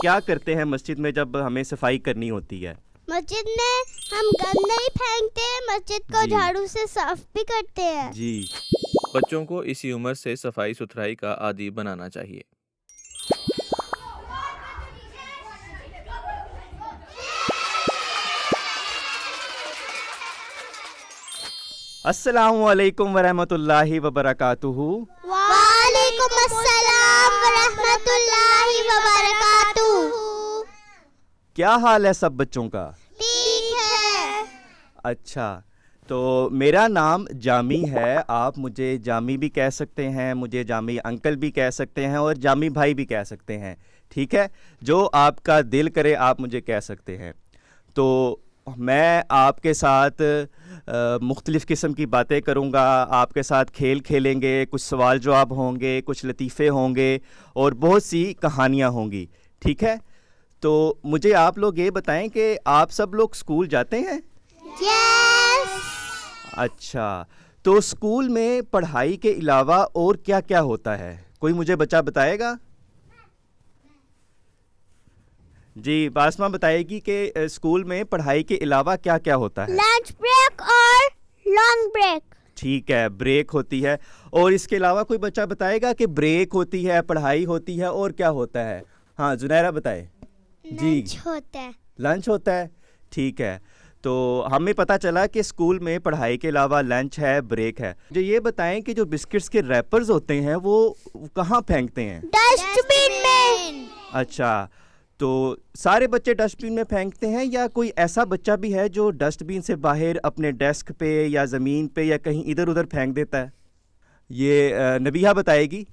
کیا کرتے ہیں مسجد میں جب ہمیں صفائی کرنی ہوتی ہے؟ مسجد میں ہم گند نہیں پھینکتے ہیں، مسجد کو جھاڑو سے صاف بھی کرتے ہیں. جی. بچوں کو اسی عمر سے صفائی ستھرائی کا عادی بنانا چاہیے. السلام علیکم ورحمۃ اللہ وبرکاتہ. وعلیکم السلام ورحمۃ اللہ وبرکاتہ. کیا حال ہے سب بچوں کا؟ ٹھیک ہے. اچھا، تو میرا نام جامی ہے. آپ مجھے جامی بھی کہہ سکتے ہیں، مجھے جامی انکل بھی کہہ سکتے ہیں اور جامی بھائی بھی کہہ سکتے ہیں. ٹھیک ہے، جو آپ کا دل کرے آپ مجھے کہہ سکتے ہیں. تو میں آپ کے ساتھ مختلف قسم کی باتیں کروں گا، آپ کے ساتھ کھیل کھیلیں گے، کچھ سوال جواب ہوں گے، کچھ لطیفے ہوں گے اور بہت سی کہانیاں ہوں گی. ٹھیک ہے، تو مجھے آپ لوگ یہ بتائیں کہ آپ سب لوگ اسکول جاتے ہیں؟ یس. اچھا، تو اسکول میں پڑھائی کے علاوہ اور کیا کیا ہوتا ہے؟ کوئی مجھے بچہ بتائے گا؟ جی، باسمہ بتائے گی کہ اسکول میں پڑھائی کے علاوہ کیا کیا ہوتا ہے؟ لنچ بریک اور لانگ بریک. ٹھیک ہے، بریک ہوتی ہے. اور اس کے علاوہ کوئی بچہ بتائے گا کہ بریک ہوتی ہے، پڑھائی ہوتی ہے اور کیا ہوتا ہے؟ ہاں زنیرہ بتائے. جی، لنچ ہوتا ہے. لنچ ہوتا ہے. ٹھیک ہے، تو ہمیں پتہ چلا کہ اسکول میں پڑھائی کے علاوہ لنچ ہے، بریک ہے. جو یہ بتائیں کہ جو بسکٹس کے ریپرز ہوتے ہیں وہ کہاں پھینکتے ہیں؟ ڈسٹ بین میں. اچھا، تو سارے بچے ڈسٹ بین میں پھینکتے ہیں یا کوئی ایسا بچہ بھی ہے جو ڈسٹ بین سے باہر اپنے ڈیسک پہ یا زمین پہ یا کہیں ادھر ادھر پھینک دیتا ہے؟ یہ نبیہہ بتائے گی.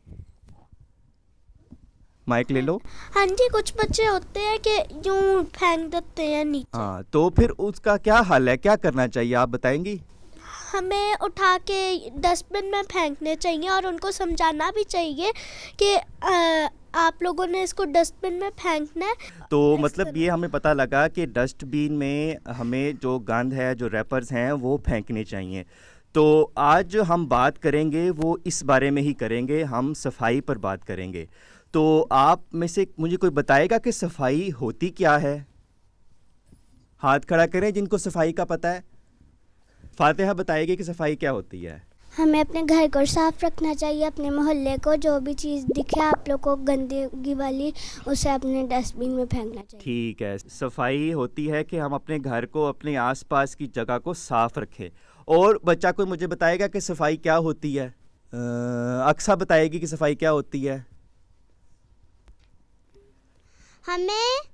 مائک لے لو. ہاں جی، کچھ بچے ہوتے ہیں کہ یوں پھینک دیتے ہیں نیچے. ہاں، تو پھر اس کا کیا حل ہے، کیا کرنا چاہیے آپ بتائیں گی؟ ہمیں اٹھا کے ڈسٹ بن میں پھینکنے چاہیے اور ان کو سمجھانا بھی چاہیے کہ آپ لوگوں نے اس کو ڈسٹ بن میں پھینکنا ہے. تو مطلب یہ ہمیں پتہ لگا کہ ڈسٹ بین میں ہمیں جو گند ہے، جو ریپرز ہیں وہ پھینکنے چاہیے. تو آج جو ہم بات کریں گے وہ اس بارے میں ہی کریں گے، ہم صفائی پر بات کریں گے. تو آپ میں سے مجھے کوئی بتائے گا کہ صفائی ہوتی کیا ہے؟ ہاتھ کھڑا کریں جن کو صفائی کا پتہ ہے. فاتحہ بتائے گی کہ صفائی کیا ہوتی ہے. ہمیں اپنے گھر کو صاف رکھنا چاہیے، اپنے محلے کو، جو بھی چیز دکھے آپ لوگ کو گندگی والی اسے اپنے ڈسٹ بین میں پھینکنا چاہیے. ٹھیک ہے، صفائی ہوتی ہے کہ ہم اپنے گھر کو، اپنے آس پاس کی جگہ کو صاف رکھیں. اور بچہ کوئی مجھے بتائے گا کہ صفائی کیا ہوتی ہے؟ اقصیٰ بتائے گی کہ صفائی کیا ہوتی ہے. ہمیں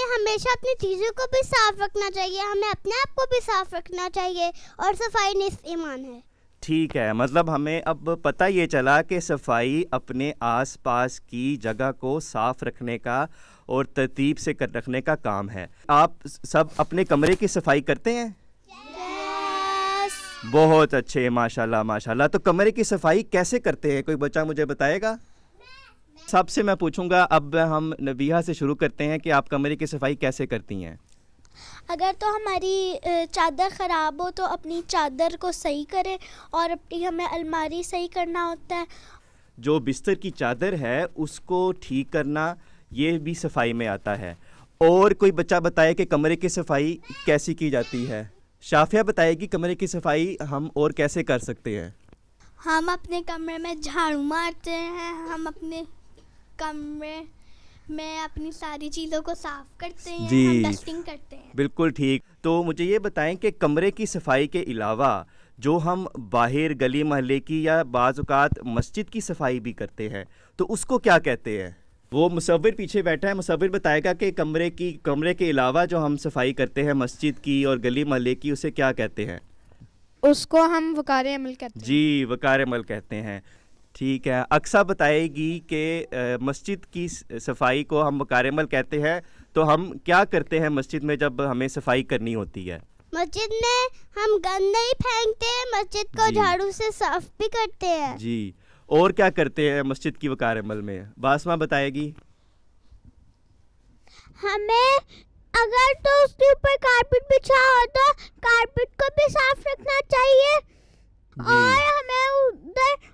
ہمیشہ اپنی چیزوں کو بھی صاف رکھنا چاہیے، ہمیں اپنے آپ کو بھی صاف رکھنا چاہیے، اور صفائی نصف ایمان ہے. ٹھیک ہے، مطلب ہمیں اب پتہ یہ چلا کہ صفائی اپنے آس پاس کی جگہ کو صاف رکھنے کا اور ترتیب سے رکھنے کا کام ہے. آپ سب اپنے کمرے کی صفائی کرتے ہیں؟ بہت اچھے، ماشاءاللہ ماشاءاللہ. تو کمرے کی صفائی کیسے کرتے ہیں، کوئی بچہ مجھے بتائے گا؟ سب سے میں پوچھوں گا. اب ہم نبیہہ سے شروع کرتے ہیں کہ آپ کمرے کی صفائی کیسے کرتی ہیں؟ اگر تو ہماری چادر خراب ہو تو اپنی چادر کو صحیح کریں، اور اپنی ہمیں الماری صحیح کرنا ہوتا ہے. جو بستر کی چادر ہے اس کو ٹھیک کرنا یہ بھی صفائی میں آتا ہے. اور کوئی بچہ بتائے کہ کمرے کی صفائی کیسی کی جاتی ہے. شافیہ بتائے گی کمرے کی صفائی ہم اور کیسے کر سکتے ہیں. ہم اپنے کمرے میں جھاڑو مارتے ہیں، ہم اپنے کمرے میں اپنی ساری چیزوں کو صاف کرتے ہیں. جی، ہم ڈسٹنگ کرتے ہیں. بالکل ٹھیک. تو مجھے یہ بتائیں کہ کمرے کی صفائی کے علاوہ جو ہم باہر گلی محلے کی یا بعض اوقات مسجد کی صفائی بھی کرتے ہیں تو اس کو کیا کہتے ہیں؟ وہ مصور پیچھے بیٹھا ہے، مصور بتائے گا کہ کمرے کے علاوہ جو ہم صفائی کرتے ہیں مسجد کی اور گلی محلے کی اسے کیا کہتے ہیں؟ اس کو ہم وقار عمل کہتے ہیں. جی، وقار عمل کہتے ہیں. ٹھیک ہے، اقصیٰ بتائے گی کہ مسجد کی صفائی کو ہم وقار عمل کہتے ہیں. تو ہم کیا کرتے ہیں مسجد میں جب ہمیں صفائی کرنی ہوتی ہے؟ مسجد میں ہم گند نہیں پھینکتے ہیں، مسجد کو جھاڑو سے صاف بھی کرتے ہیں. جی، اور کیا کرتے ہیں مسجد کی وقار عمل میں؟ باسمہ بتائے گی. ہمیں اگر تو اس کے اوپر کارپیٹ بچھا ہو تو کارپیٹ کو بھی صاف رکھنا چاہیے. اور ہمیں ادھر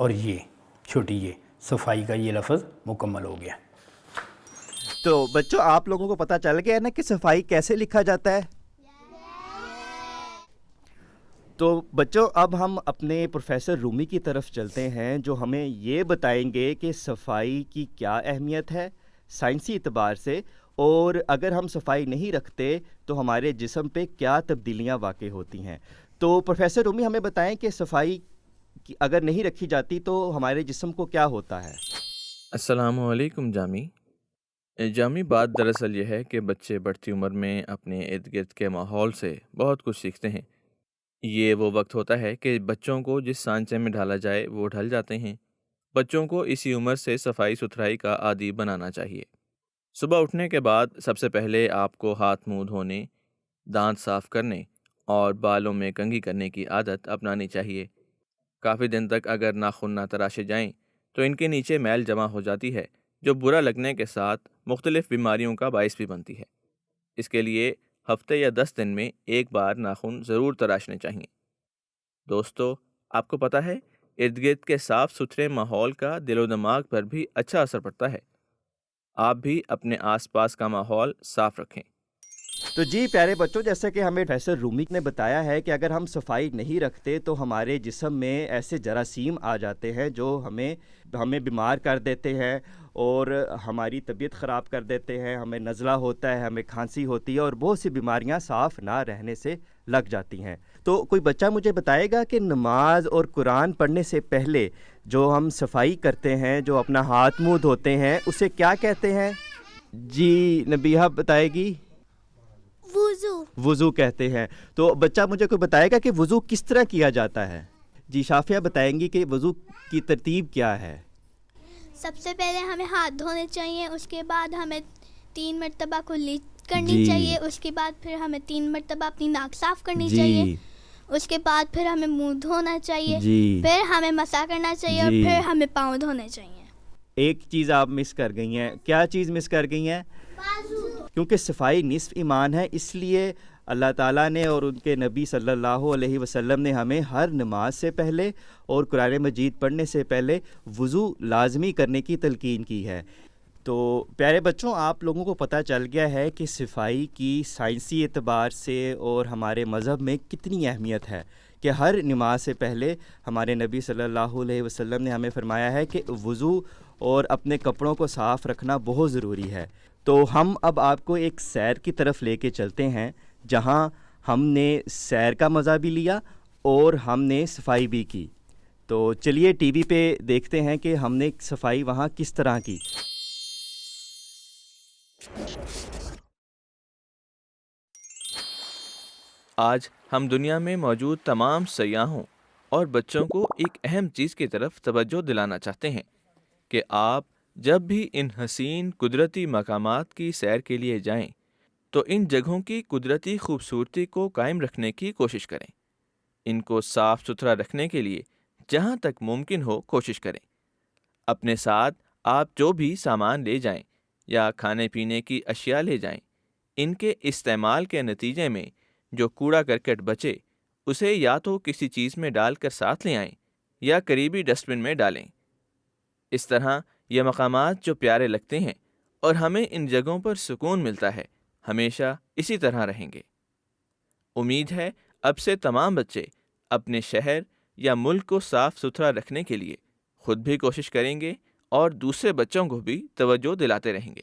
اور یہ چھوٹی یہ صفائی کا یہ لفظ مکمل ہو گیا. تو بچوں آپ لوگوں کو پتہ چل گیا نا کہ صفائی کیسے لکھا جاتا ہے. تو بچوں اب ہم اپنے پروفیسر رومی کی طرف چلتے ہیں جو ہمیں یہ بتائیں گے کہ صفائی کی کیا اہمیت ہے سائنسی اعتبار سے، اور اگر ہم صفائی نہیں رکھتے تو ہمارے جسم پہ کیا تبدیلیاں واقع ہوتی ہیں. تو پروفیسر رومی ہمیں بتائیں کہ صفائی اگر نہیں رکھی جاتی تو ہمارے جسم کو کیا ہوتا ہے. السلام علیکم جامی بات دراصل یہ ہے کہ بچے بڑھتی عمر میں اپنے ارد گرد کے ماحول سے بہت کچھ سیکھتے ہیں. یہ وہ وقت ہوتا ہے کہ بچوں کو جس سانچے میں ڈالا جائے وہ ڈھل جاتے ہیں. بچوں کو اسی عمر سے صفائی ستھرائی کا عادی بنانا چاہیے. صبح اٹھنے کے بعد سب سے پہلے آپ کو ہاتھ منہ دھونے، دانت صاف کرنے اور بالوں میں کنگھی کرنے کی عادت اپنانی چاہیے. کافی دن تک اگر ناخن نہ تراشے جائیں تو ان کے نیچے میل جمع ہو جاتی ہے جو برا لگنے کے ساتھ مختلف بیماریوں کا باعث بھی بنتی ہے. اس کے لیے ہفتے یا 10 دن میں ایک بار ناخن ضرور تراشنے چاہیے. دوستو، آپ کو پتہ ہے ارد گرد کے صاف ستھرے ماحول کا دل و دماغ پر بھی اچھا اثر پڑتا ہے. آپ بھی اپنے آس پاس کا ماحول صاف رکھیں. تو جی پیارے بچوں، جیسا کہ ہمیں پروفیسر رومی نے بتایا ہے کہ اگر ہم صفائی نہیں رکھتے تو ہمارے جسم میں ایسے جراثیم آ جاتے ہیں جو ہمیں بیمار کر دیتے ہیں اور ہماری طبیعت خراب کر دیتے ہیں. ہمیں نزلہ ہوتا ہے، ہمیں کھانسی ہوتی ہے اور بہت سی بیماریاں صاف نہ رہنے سے لگ جاتی ہیں. تو کوئی بچہ مجھے بتائے گا کہ نماز اور قرآن پڑھنے سے پہلے جو ہم صفائی کرتے ہیں، جو اپنا ہاتھ منہ دھوتے ہیں، اسے کیا کہتے ہیں؟ جی نبیہہ بتائے گی. وضو کہتے ہیں. تو بچہ مجھے کوئی بتائے گا کہ وضو کس طرح کیا جاتا ہے؟ جی شافیہ بتائیں گی کہ وضو کی ترتیب کیا ہے. سب سے پہلے ہمیں ہاتھ دھونے چاہیے، اس کے بعد ہمیں 3 مرتبہ کلی کرنی چاہیے، اس کے بعد پھر ہمیں 3 مرتبہ اپنی ناک صاف کرنی چاہیے، اس کے بعد پھر ہمیں منہ دھونا چاہیے، پھر ہمیں مسح کرنا چاہیے اور پھر ہمیں پاؤں دھونے چاہیے. ایک چیز آپ مس کر گئی ہیں. کیا چیز مس کر گئی ہیں؟ کیونکہ صفائی نصف ایمان ہے، اس لیے اللہ تعالیٰ نے اور ان کے نبی صلی اللہ علیہ وسلم نے ہمیں ہر نماز سے پہلے اور قرآن مجید پڑھنے سے پہلے وضو لازمی کرنے کی تلقین کی ہے. تو پیارے بچوں، آپ لوگوں کو پتہ چل گیا ہے کہ صفائی کی سائنسی اعتبار سے اور ہمارے مذہب میں کتنی اہمیت ہے کہ ہر نماز سے پہلے ہمارے نبی صلی اللہ علیہ وسلم نے ہمیں فرمایا ہے کہ وضو اور اپنے کپڑوں کو صاف رکھنا بہت ضروری ہے. تو ہم اب آپ کو ایک سیر کی طرف لے کے چلتے ہیں جہاں ہم نے سیر کا مزہ بھی لیا اور ہم نے صفائی بھی کی. تو چلیے ٹی وی پہ دیکھتے ہیں کہ ہم نے صفائی وہاں کس طرح کی. آج ہم دنیا میں موجود تمام سیاحوں اور بچوں کو ایک اہم چیز کی طرف توجہ دلانا چاہتے ہیں کہ آپ جب بھی ان حسین قدرتی مقامات کی سیر کے لیے جائیں تو ان جگہوں کی قدرتی خوبصورتی کو قائم رکھنے کی کوشش کریں. ان کو صاف ستھرا رکھنے کے لیے جہاں تک ممکن ہو کوشش کریں. اپنے ساتھ آپ جو بھی سامان لے جائیں یا کھانے پینے کی اشیاء لے جائیں، ان کے استعمال کے نتیجے میں جو کوڑا کرکٹ بچے اسے یا تو کسی چیز میں ڈال کر ساتھ لے آئیں یا قریبی ڈسٹ بن میں ڈالیں. اس طرح یہ مقامات جو پیارے لگتے ہیں اور ہمیں ان جگہوں پر سکون ملتا ہے، ہمیشہ اسی طرح رہیں گے. امید ہے اب سے تمام بچے اپنے شہر یا ملک کو صاف ستھرا رکھنے کے لیے خود بھی کوشش کریں گے اور دوسرے بچوں کو بھی توجہ دلاتے رہیں گے.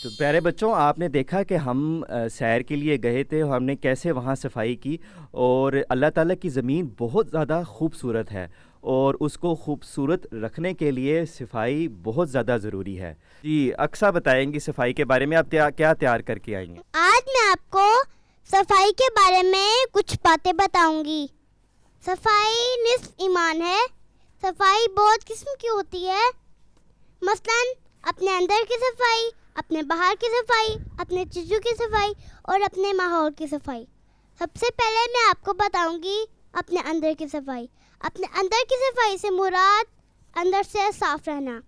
تو پیارے بچوں، آپ نے دیکھا کہ ہم سیر کے لیے گئے تھے اور ہم نے کیسے وہاں صفائی کی، اور اللہ تعالیٰ کی زمین بہت زیادہ خوبصورت ہے اور اس کو خوبصورت رکھنے کے لیے صفائی بہت زیادہ ضروری ہے. جی اقصیٰ بتائیں گی صفائی کے بارے میں، آپ کیا تیار کر کے آئیں گے؟ آج میں آپ کو صفائی کے بارے میں کچھ باتیں بتاؤں گی. صفائی نصف ایمان ہے. صفائی بہت قسم کی ہوتی ہے، مثلاً اپنے اندر کی صفائی، اپنے باہر کی صفائی، اپنے چیزوں کی صفائی اور اپنے ماحول کی صفائی. سب سے پہلے میں آپ کو بتاؤں گی اپنے اندر کی صفائی. اپنے اندر کی صفائی سے مراد اندر سے صاف رہنا.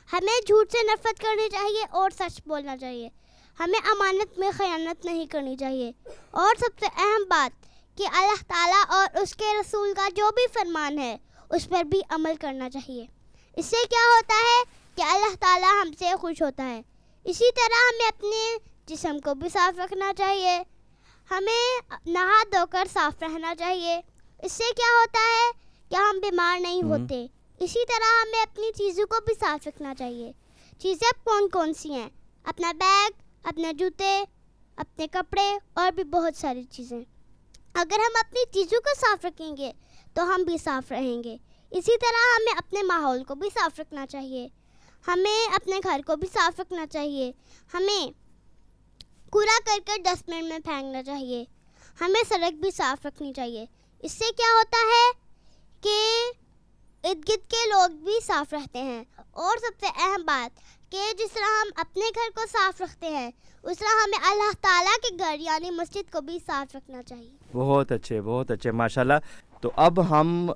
ہمیں جھوٹ سے نفرت کرنی چاہیے اور سچ بولنا چاہیے. ہمیں امانت میں خیانت نہیں کرنی چاہیے. اور سب سے اہم بات کہ اللہ تعالیٰ اور اس کے رسول کا جو بھی فرمان ہے اس پر بھی عمل کرنا چاہیے. اس سے کیا ہوتا ہے کہ اللہ تعالیٰ ہم سے خوش ہوتا ہے. اسی طرح ہمیں اپنے جسم کو بھی صاف رکھنا چاہیے. ہمیں نہا دھو کر صاف رہنا چاہیے. اس سے کیا ہوتا ہے کہ ہم بیمار نہیں ہوتے. اسی طرح ہمیں اپنی چیزوں کو بھی صاف رکھنا چاہیے. چیزیں کون کون سی ہیں؟ اپنا بیگ، اپنے جوتے، اپنے کپڑے اور بھی بہت ساری چیزیں. اگر ہم اپنی چیزوں کو صاف رکھیں گے تو ہم بھی صاف رہیں گے. اسی طرح ہمیں اپنے ماحول کو بھی صاف رکھنا چاہیے. ہمیں اپنے گھر کو بھی صاف رکھنا چاہیے. ہمیں کوڑا کرکٹ ڈسٹ بن میں پھینکنا چاہیے. ہمیں سڑک بھی صاف رکھنی چاہیے. اس سے کیا ہوتا ہے کہ ارد گرد کے لوگ بھی صاف رہتے ہیں. اور سب سے اہم بات کہ جس طرح ہم اپنے گھر کو صاف رکھتے ہیں اس طرح ہمیں اللہ تعالیٰ کے گھر یعنی مسجد کو بھی صاف رکھنا چاہیے. بہت اچھے ماشاءاللہ. تو اب ہم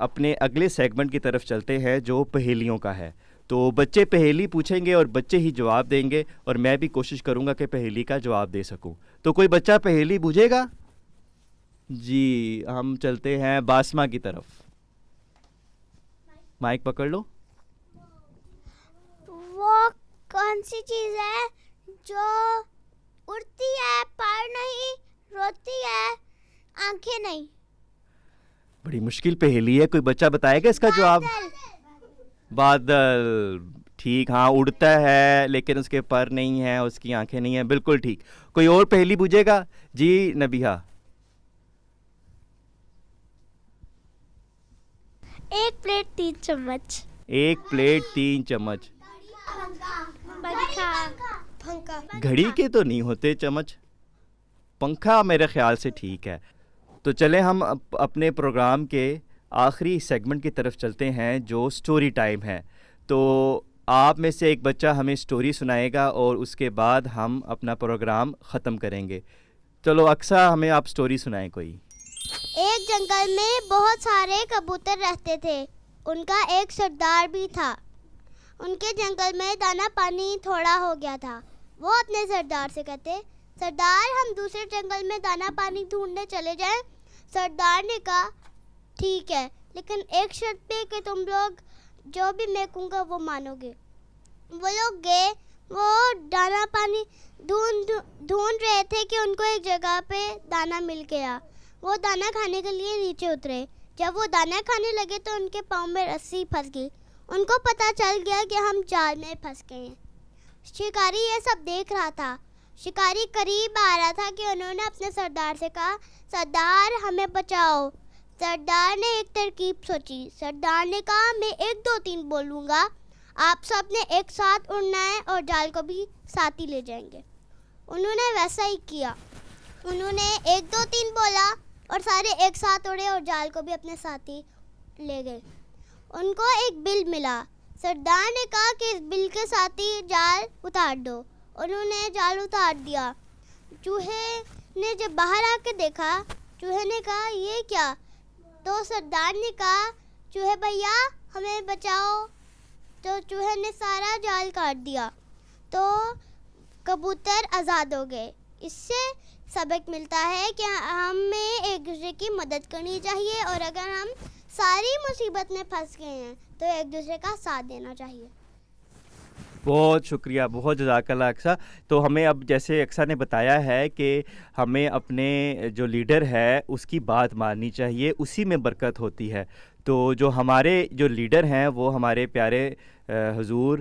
اپنے اگلے سیگمنٹ کی طرف چلتے ہیں جو پہیلیوں کا ہے. تو بچے پہیلی پوچھیں گے اور بچے ہی جواب دیں گے اور میں بھی کوشش کروں گا کہ پہیلی کا جواب دے سکوں. تو کوئی بچہ پہیلی بوجھے گا؟ جی ہم چلتے ہیں باسمہ کی طرف. مائک پکڑ لو. وہ کون سی چیز ہے جو اڑتی ہے، پیر نہیں، روتی ہے، آنکھیں نہیں؟ بڑی مشکل پہیلی ہے. کوئی بچہ بتائے گا اس کا جواب؟ بادل. ٹھیک، ہاں اڑتا ہے لیکن اس کے پر نہیں ہیں، اس کی آنکھیں نہیں ہیں. بالکل ٹھیک. کوئی اور پہیلی بوجھے گا؟ جی نبیہہ. ایک پلیٹ 3 چمچ. ایک پلیٹ 3 چمچ. پنکھا. گھڑی کے تو نہیں ہوتے چمچ. پنکھا میرے خیال سے ٹھیک ہے. تو چلیں ہم اپنے پروگرام کے آخری سیگمنٹ کی طرف چلتے ہیں جو سٹوری ٹائم ہے. تو آپ میں سے ایک بچہ ہمیں سٹوری سنائے گا اور اس کے بعد ہم اپنا پروگرام ختم کریں گے. چلو اقصیٰ ہمیں آپ سٹوری سنائیں کوئی. ایک جنگل میں بہت سارے کبوتر رہتے تھے. ان کا ایک سردار بھی تھا. ان کے جنگل میں دانا پانی تھوڑا ہو گیا تھا. وہ اپنے سردار سے کہتے، سردار ہم دوسرے جنگل میں دانا پانی ڈھونڈنے چلے جائیں. سردار نے کہا ٹھیک ہے، لیکن ایک شرط پہ کہ تم لوگ جو بھی میں کہوں گا وہ مانو گے. وہ لوگ گئے. وہ دانا پانی ڈھونڈ رہے تھے کہ ان کو ایک جگہ پہ دانا مل گیا. وہ دانا کھانے کے لیے نیچے اترے. جب وہ دانا کھانے لگے تو ان کے پاؤں میں رسی پھنس گئی. ان کو پتہ چل گیا کہ ہم جال میں پھنس گئے ہیں. شکاری یہ سب دیکھ رہا تھا. شکاری قریب آ رہا تھا کہ انہوں نے اپنے سردار سے کہا سردار ہمیں بچاؤ. سردار نے ایک ترکیب سوچی. سردار نے کہا میں 1 2 3 بولوں گا، آپ سب نے ایک ساتھ اڑنا ہے اور جال کو بھی ساتھ ہی لے جائیں گے. انہوں نے ویسا ہی کیا. انہوں نے 1 2 3 بولا اور سارے ایک ساتھ اڑے اور جال کو بھی اپنے ساتھ ہی لے گئے. ان کو ایک بل ملا. سردار نے کہا کہ اس بل کے ساتھ ہی جال اتار دو. انہوں نے جال اتار دیا. چوہے نے جب باہر آ کے دیکھا، چوہے نے کہا یہ کیا؟ تو سردار نے کہا چوہے بھیا ہمیں بچاؤ. تو چوہے نے سارا جال کاٹ دیا. تو کبوتر آزاد ہو گئے. اس سے سبق ملتا ہے کہ ہمیں ایک دوسرے کی مدد کرنی چاہیے اور اگر ہم ساری مصیبت میں پھنس گئے ہیں تو ایک دوسرے کا ساتھ دینا چاہیے. بہت شکریہ، بہت جزاک اللہ اقصیٰ. تو ہمیں اب جیسے اقصیٰ نے بتایا ہے کہ ہمیں اپنے جو لیڈر ہے اس کی بات ماننی چاہیے، اسی میں برکت ہوتی ہے. تو جو ہمارے جو لیڈر ہیں وہ ہمارے پیارے حضور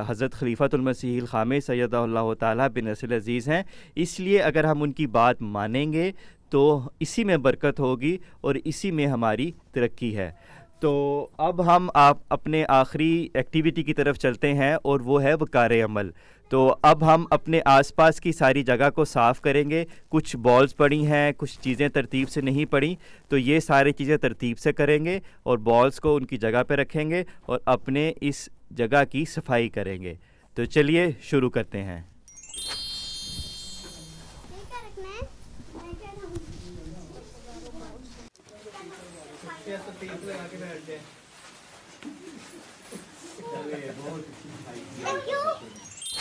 حضرت خلیفۃ المسیح الخامس سیدہ اللہ تعالیٰ بن نصر العزیز ہیں. اس لیے اگر ہم ان کی بات مانیں گے تو اسی میں برکت ہوگی اور اسی میں ہماری ترقی ہے. تو اب ہم اپنے آخری ایکٹیویٹی کی طرف چلتے ہیں اور وہ ہے وقار عمل. تو اب ہم اپنے آس پاس کی ساری جگہ کو صاف کریں گے. کچھ بالز پڑی ہیں، کچھ چیزیں ترتیب سے نہیں پڑی، تو یہ ساری چیزیں ترتیب سے کریں گے اور بالز کو ان کی جگہ پہ رکھیں گے اور اپنے اس جگہ کی صفائی کریں گے. تو چلیے شروع کرتے ہیں.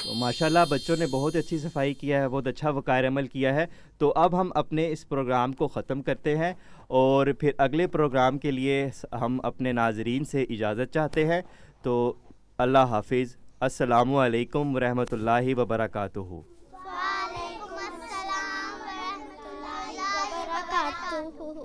تو ماشاءاللہ بچوں نے بہت اچھی صفائی کیا ہے, بہت اچھا وقار عمل کیا ہے. تو اب ہم اپنے اس پروگرام کو ختم کرتے ہیں اور پھر اگلے پروگرام کے لیے ہم اپنے ناظرین سے اجازت چاہتے ہیں. تو اللہ حافظ. السلام علیکم ورحمۃ اللہ وبرکاتہ. وعلیکم السلام ورحمۃ اللہ وبرکاتہ.